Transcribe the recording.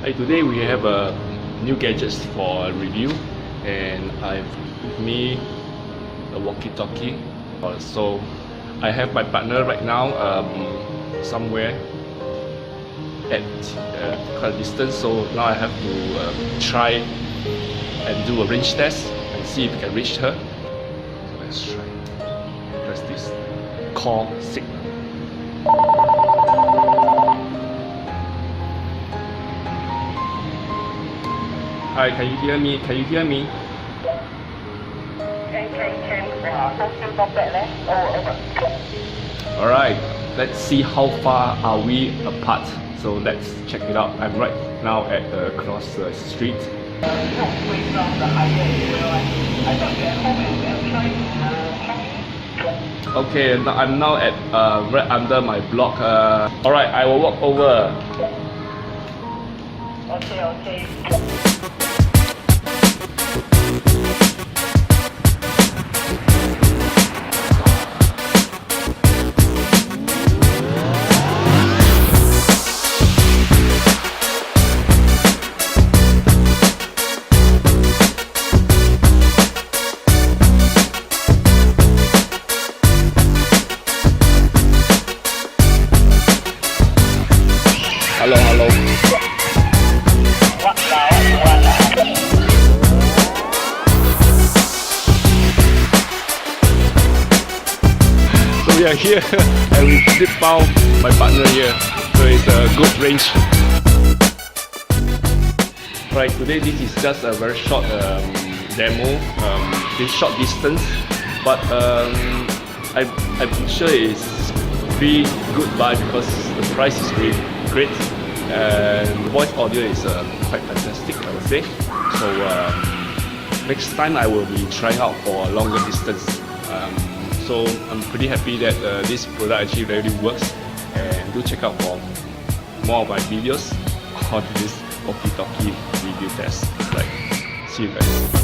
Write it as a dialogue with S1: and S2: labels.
S1: Hey, today we have a new gadgets for review, and I've with me a Walkie Talkie. So I have my partner right now somewhere at quite a distance. So now I have to try and do a range test and see if we can reach her. So let's try. Press this call signal. Hi, can you hear me? Can you hear me? Alright, let's see how far are we apart. So let's check it out. I'm right now at across the street. Okay, I'm now at right under my block. Alright, I will walk over. Okay. Hello. So we are here and we did found my partner here. So it's a good range. Right, today this is just a very short demo, this short distance, but I'm sure it's pretty good buy because the price is really great and the voice audio is quite fantastic, I would say. So next time I will be trying out for a longer distance. So I'm pretty happy that this product actually really works, and do check out for more of my videos on this Walkie Talkie review test. Right, see you guys.